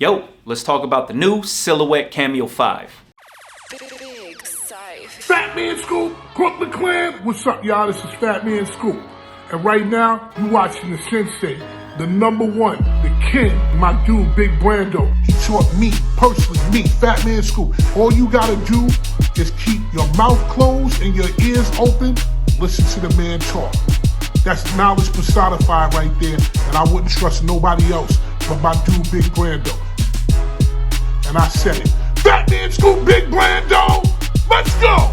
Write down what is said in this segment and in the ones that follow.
Yo, let's talk about the new Silhouette Cameo 5. Fat Man Scoop, Brooklyn Clan. What's up, y'all? This is Fat Man Scoop. And right now, you watching the sensei, the number one, the king, my dude, Big Brando. He taught me, personally, me, Fat Man Scoop. All you gotta do is keep your mouth closed and your ears open. Listen to the man talk. That's knowledge personified right there. And I wouldn't trust nobody else but my dude, Big Brando. And I said it. Fat Man Scoop, Big Brando. Let's go!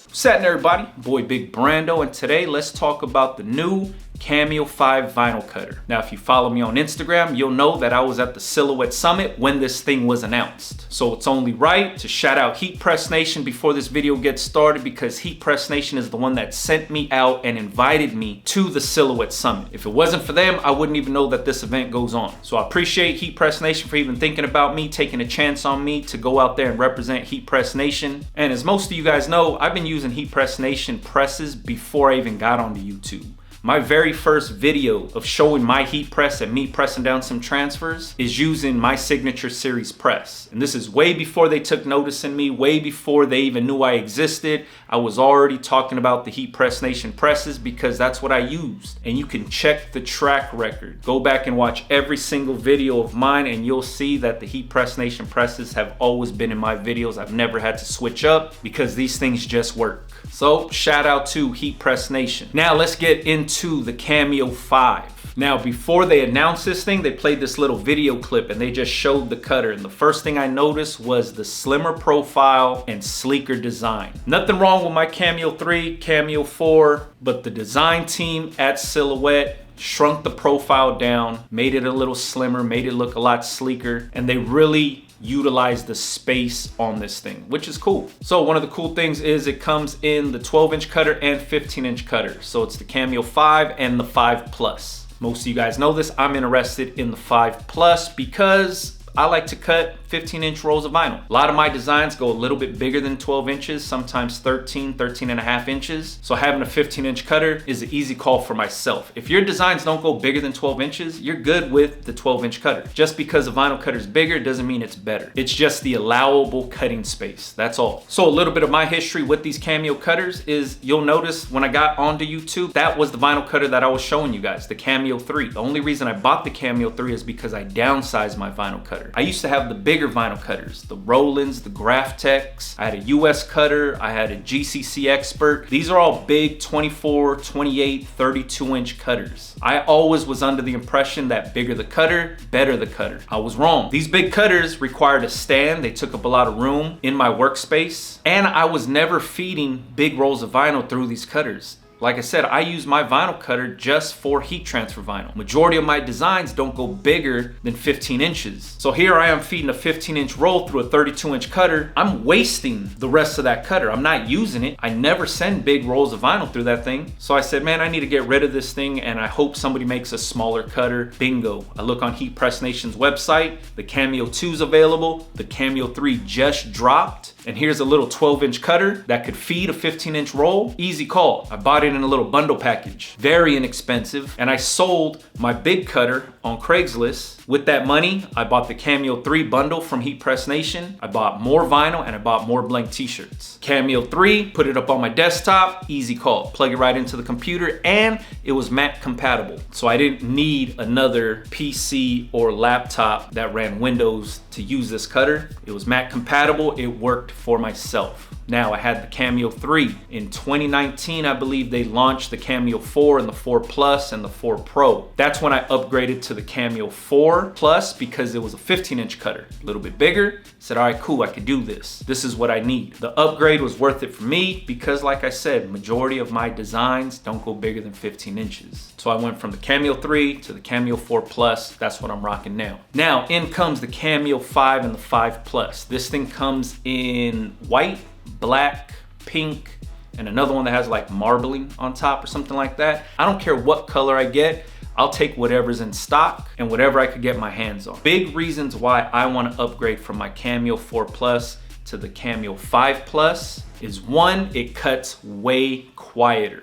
What's happening, everybody? Boy Big Brando, and today let's talk about the new Cameo 5 vinyl cutter. Now, if you follow me on Instagram, you'll know that I was at the Silhouette Summit when this thing was announced. So it's only right to shout out Heat Press Nation before this video gets started, because Heat Press Nation is the one that sent me out and invited me to the Silhouette Summit. If it wasn't for them, I wouldn't even know that this event goes on. So I appreciate Heat Press Nation for even thinking about me, taking a chance on me to go out there and represent Heat Press Nation. And as most of you guys know, I've been using Heat Press Nation presses before I even got onto YouTube. My very first video of showing my heat press and me pressing down some transfers is using my signature series press. And this is way before they took notice in me, way before they even knew I existed. I was already talking about the Heat Press Nation presses because that's what I used. And you can check the track record. Go back and watch every single video of mine and you'll see that the Heat Press Nation presses have always been in my videos. I've never had to switch up because these things just work. So shout out to Heat Press Nation. Now let's get into the Cameo 5. Now, before they announced this thing, they played this little video clip and they just showed the cutter. And the first thing I noticed was the slimmer profile and sleeker design. Nothing wrong with my Cameo 3, Cameo 4, but the design team at Silhouette shrunk the profile down, made it a little slimmer, made it look a lot sleeker, and they really utilize the space on this thing, which is cool. So one of the cool things is it comes in the 12-inch cutter and 15-inch cutter. So it's the Cameo 5 and the 5 Plus. Most of you guys know this. I'm interested in the 5 Plus because I like to cut 15-inch rolls of vinyl. A lot of my designs go a little bit bigger than 12 inches, sometimes 13 and a half inches. So having a 15-inch cutter is an easy call for myself. If your designs don't go bigger than 12 inches, you're good with the 12-inch cutter. Just because a vinyl cutter is bigger doesn't mean it's better. It's just the allowable cutting space, that's all. So a little bit of my history with these Cameo cutters is you'll notice when I got onto YouTube, that was the vinyl cutter that I was showing you guys, the Cameo 3. The only reason I bought the Cameo 3 is because I downsized my vinyl cutter. I used to have the bigger vinyl cutters, the Rolands, the Graphtecs. I had a US cutter, I had a GCC Expert. These are all big 24, 28, 32-inch cutters. I always was under the impression that bigger the cutter, better the cutter. I was wrong. These big cutters required a stand. They took up a lot of room in my workspace, and I was never feeding big rolls of vinyl through these cutters. Like I said, I use my vinyl cutter just for heat transfer vinyl. Majority of my designs don't go bigger than 15 inches. So here I am feeding a 15-inch roll through a 32-inch cutter. I'm wasting the rest of that cutter. I'm not using it. I never send big rolls of vinyl through that thing. So I said, man, I need to get rid of this thing and I hope somebody makes a smaller cutter. Bingo. I look on Heat Press Nation's website. The Cameo 2's available. The Cameo 3 just dropped. And here's a little 12-inch cutter that could feed a 15-inch roll. Easy call. I bought it in a little bundle package. Very inexpensive. And I sold my big cutter on Craigslist. With that money, I bought the Cameo 3 bundle from Heat Press Nation. I bought more vinyl and I bought more blank t-shirts. Cameo 3, put it up on my desktop, easy call. Plug it right into the computer and it was Mac compatible. So I didn't need another PC or laptop that ran Windows to use this cutter. It was Mac compatible, it worked for myself. Now I had the Cameo 3. In 2019, I believe they launched the Cameo 4 and the 4 Plus and the 4 Pro. That's when I upgraded to the Cameo 4 Plus because it was a 15-inch cutter. A little bit bigger. Said, all right, cool, I could do this. This is what I need. The upgrade was worth it for me because, like I said, majority of my designs don't go bigger than 15 inches. So I went from the Cameo 3 to the Cameo 4 Plus. That's what I'm rocking now. Now, in comes the Cameo 5 and the 5 Plus. This thing comes in white, black, pink, and another one that has like marbling on top or something like that. I don't care what color I get. I'll take whatever's in stock and whatever I could get my hands on. Big reasons why I want to upgrade from my Cameo 4 Plus to the Cameo 5 Plus is one, it cuts way quieter.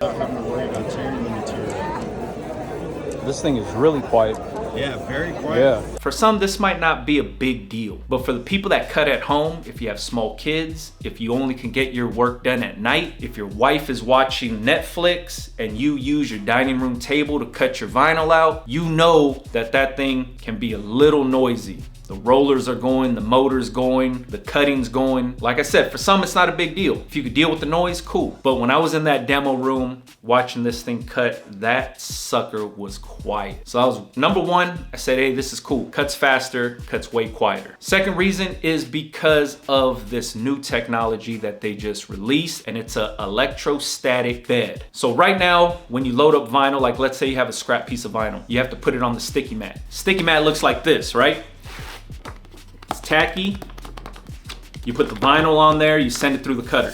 This thing is really quiet. Yeah, very quiet. Yeah. For some, this might not be a big deal, but for the people that cut at home, if you have small kids, if you only can get your work done at night, if your wife is watching Netflix and you use your dining room table to cut your vinyl out, you know that that thing can be a little noisy. The rollers are going, the motor's going, the cutting's going. Like I said, for some, it's not a big deal. If you could deal with the noise, cool. But when I was in that demo room watching this thing cut, that sucker was quiet. So I was, number one, I said, hey, this is cool. Cuts faster, cuts way quieter. Second reason is because of this new technology that they just released, and it's an electrostatic bed. So right now, when you load up vinyl, like let's say you have a scrap piece of vinyl, you have to put it on the sticky mat. Sticky mat looks like this, right? It's tacky. You put the vinyl on there, you send it through the cutter.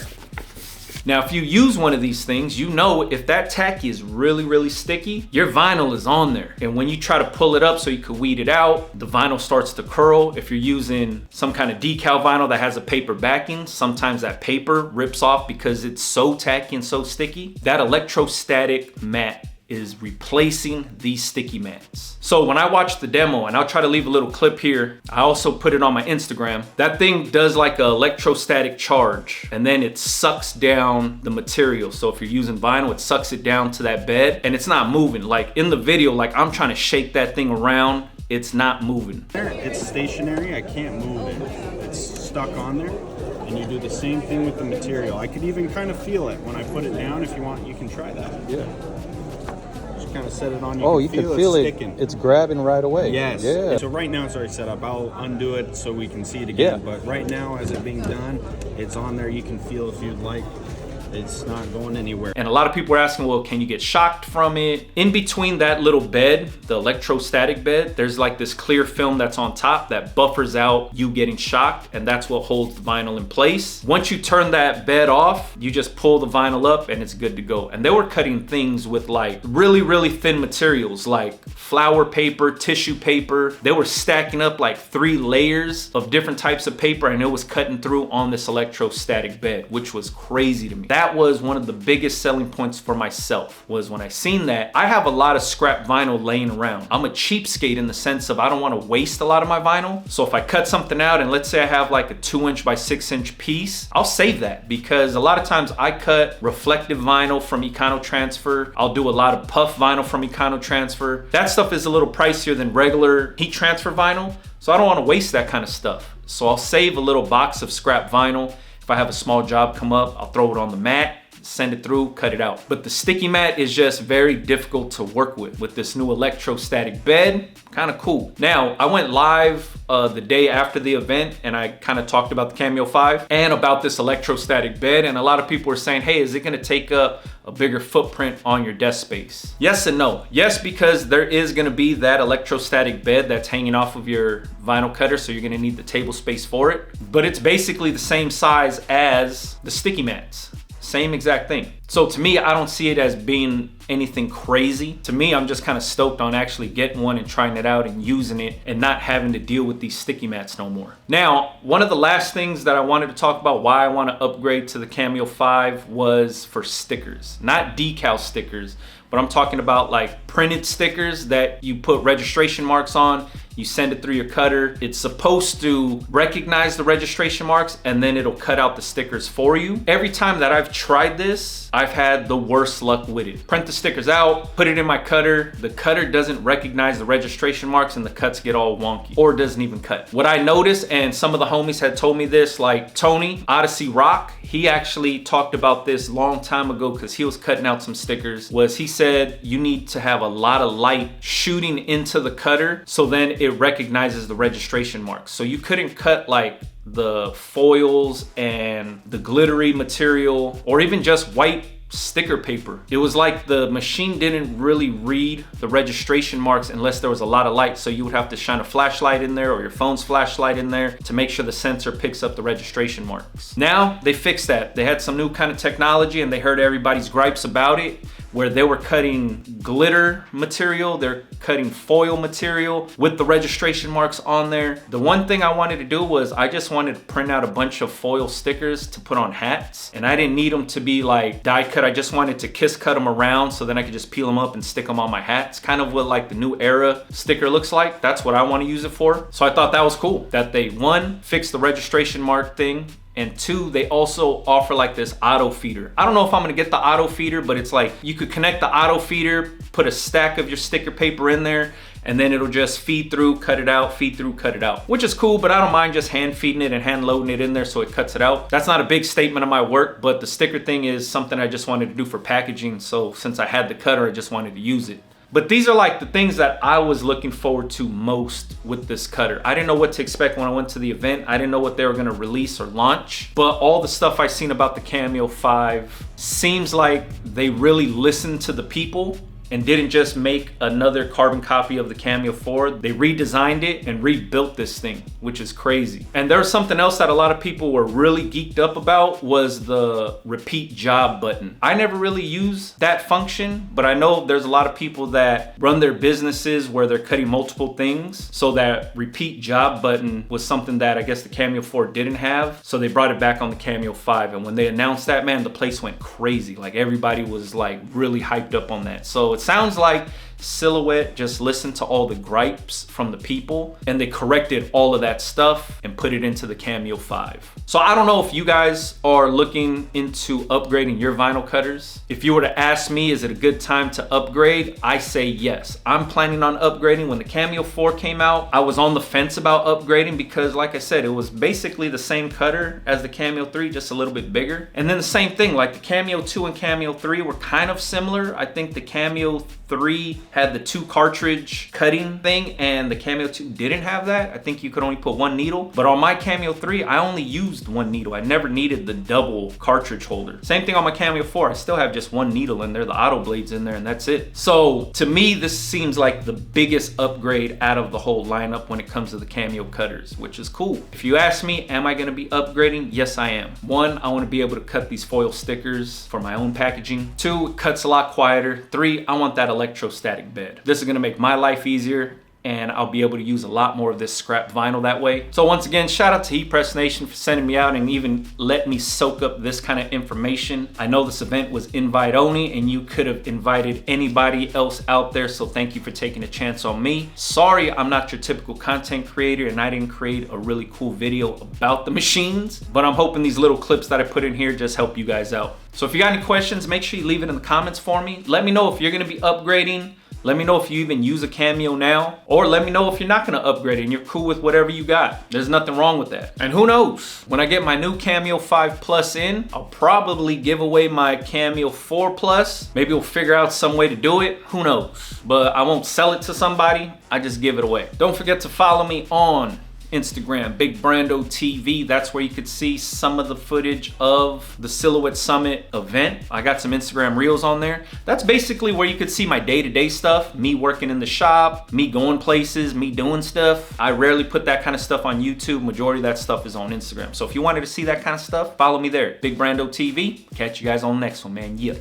Now, if you use one of these things, you know if that tacky is really, really sticky, your vinyl is on there. And when you try to pull it up so you can weed it out, the vinyl starts to curl. If you're using some kind of decal vinyl that has a paper backing, sometimes that paper rips off because it's so tacky and so sticky. That electrostatic mat is replacing these sticky mats. So when I watch the demo, and I'll try to leave a little clip here, I also put it on my Instagram, that thing does like an electrostatic charge, and then it sucks down the material. So if you're using vinyl, it sucks it down to that bed, and it's not moving. Like in the video, like I'm trying to shake that thing around, it's not moving. It's stationary, I can't move it. It's stuck on there. And you do the same thing with the material. I could even kind of feel it when I put it down. If you want, you can try that. Yeah. Kind of set it on. You can feel it. It's grabbing right away. Yes. Yeah. So right now it's already set up. I'll undo it so we can see it again. Yeah. But right now, as it being done, it's on there. You can feel if you'd like. It's not going anywhere. And a lot of people are asking, well, can you get shocked from it? In between that little bed, the electrostatic bed, there's like this clear film that's on top that buffers out you getting shocked, and that's what holds the vinyl in place. Once you turn that bed off, you just pull the vinyl up and it's good to go. And they were cutting things with like really, really thin materials like flour paper, tissue paper. They were stacking up like 3 layers of different types of paper, and it was cutting through on this electrostatic bed, which was crazy to me. That was one of the biggest selling points for myself, was when I seen that. I have a lot of scrap vinyl laying around. I'm a cheapskate in the sense of I don't want to waste a lot of my vinyl. So if I cut something out and let's say I have like a 2" by 6" piece, I'll save that, because a lot of times I cut reflective vinyl from EconoTransfer. I'll do a lot of puff vinyl from EconoTransfer. That stuff is a little pricier than regular heat transfer vinyl, so I don't want to waste that kind of stuff. So I'll save a little box of scrap vinyl. If I have a small job come up, I'll throw it on the mat, send it through, cut it out. But the sticky mat is just very difficult to work with this new electrostatic bed. Kind of cool. Now, I went live the day after the event, and I kind of talked about the Cameo 5 and about this electrostatic bed, and a lot of people were saying, hey, is it gonna take up a bigger footprint on your desk space? Yes and no. Yes, because there is gonna be that electrostatic bed that's hanging off of your vinyl cutter, so you're gonna need the table space for it. But it's basically the same size as the sticky mats. Same exact thing. So to me, I don't see it as being anything crazy. To me, I'm just kind of stoked on actually getting one and trying it out and using it and not having to deal with these sticky mats no more. Now, one of the last things that I wanted to talk about why I want to upgrade to the Cameo 5 was for stickers. Not decal stickers, but I'm talking about like printed stickers that you put registration marks on. You send it through your cutter. It's supposed to recognize the registration marks, and then it'll cut out the stickers for you. Every time that I've tried this, I've had the worst luck with it. Print the stickers out, put it in my cutter. The cutter doesn't recognize the registration marks, and the cuts get all wonky, or doesn't even cut. What I noticed, and some of the homies had told me this, like Tony, Odyssey Rock, he actually talked about this long time ago because he was cutting out some stickers, was he said you need to have a lot of light shooting into the cutter, so then it recognizes the registration marks. So you couldn't cut like the foils and the glittery material, or even just white sticker paper. It was like the machine didn't really read the registration marks unless there was a lot of light, so you would have to shine a flashlight in there or your phone's flashlight in there to make sure the sensor picks up the registration marks. Now they fixed that. They had some new kind of technology, and they heard everybody's gripes about it. where they were cutting glitter material, they're cutting foil material with the registration marks on there. The one thing I wanted to do was I just wanted to print out a bunch of foil stickers to put on hats, and I didn't need them to be like die cut. I just wanted to kiss cut them around so then I could just peel them up and stick them on my hats. Kind of what like the New Era sticker looks like. That's what I want to use it for. So I thought that was cool that they, one, fixed the registration mark thing, and two, they also offer like this auto feeder. I don't know if I'm gonna get the auto feeder, but it's like you could connect the auto feeder, put a stack of your sticker paper in there, and then it'll just feed through, cut it out, feed through, cut it out, which is cool, but I don't mind just hand feeding it and hand loading it in there so it cuts it out. That's not a big statement of my work, but the sticker thing is something I just wanted to do for packaging. So since I had the cutter, I just wanted to use it. But these are like the things that I was looking forward to most with this cutter. I didn't know what to expect when I went to the event. I didn't know what they were gonna release or launch, but all the stuff I've seen about the Cameo 5 seems like they really listened to the people and didn't just make another carbon copy of the Cameo 4. They redesigned it and rebuilt this thing, which is crazy. And there's something else that a lot of people were really geeked up about was the repeat job button. I never really use that function, but I know there's a lot of people that run their businesses where they're cutting multiple things. So that repeat job button was something that I guess the Cameo 4 didn't have. So they brought it back on the Cameo 5. And when they announced that, man, the place went crazy. Like everybody was like really hyped up on that. So it sounds like Silhouette just listened to all the gripes from the people and they corrected all of that stuff and put it into the Cameo 5. So I don't know if you guys are looking into upgrading your vinyl cutters. If you were to ask me, is it a good time to upgrade? I say yes. I'm planning on upgrading. When the Cameo 4 came out, I was on the fence about upgrading because like I said, it was basically the same cutter as the Cameo 3, just a little bit bigger. And then the same thing, like the Cameo 2 and Cameo 3 were kind of similar. I think the Cameo 3 had the 2 cartridge cutting thing and the Cameo 2 didn't have that. I think you could only put 1 needle, but on my Cameo 3 I only used 1 needle. I never needed the double cartridge holder. Same thing on my Cameo 4. I still have just 1 needle in there, the auto blades in there, and that's it. So to me this seems like the biggest upgrade out of the whole lineup when it comes to the Cameo cutters, which is cool. If you ask me, am I going to be upgrading? Yes, I am. 1, I want to be able to cut these foil stickers for my own packaging. 2, it cuts a lot quieter. 3, I want that electrostatic bed. This is gonna make my life easier and I'll be able to use a lot more of this scrap vinyl that way. So once again, shout out to Heat Press Nation for sending me out and even let me soak up this kind of information. I know this event was invite only and you could have invited anybody else out there, so thank you for taking a chance on me. Sorry, I'm not your typical content creator and I didn't create a really cool video about the machines, but I'm hoping these little clips that I put in here just help you guys out. So if you got any questions, make sure you leave it in the comments for me. Let me know if you're gonna be upgrading. Let me know if you even use a Cameo now, or let me know if you're not gonna upgrade and you're cool with whatever you got. There's nothing wrong with that. And who knows, when I get my new Cameo 5 Plus in, I'll probably give away my Cameo 4 Plus. Maybe we'll figure out some way to do it, who knows. But I won't sell it to somebody, I just give it away. Don't forget to follow me on Instagram, Big Brando TV. That's where you could see some of the footage of the Silhouette Summit event. I got some Instagram reels on there. That's basically where you could see my day-to-day stuff, me working in the shop, me going places, me doing stuff. I rarely put that kind of stuff on YouTube. Majority of that stuff is on Instagram. So if you wanted to see that kind of stuff, follow me there, Big Brando TV. Catch you guys on the next one, man. Yeah.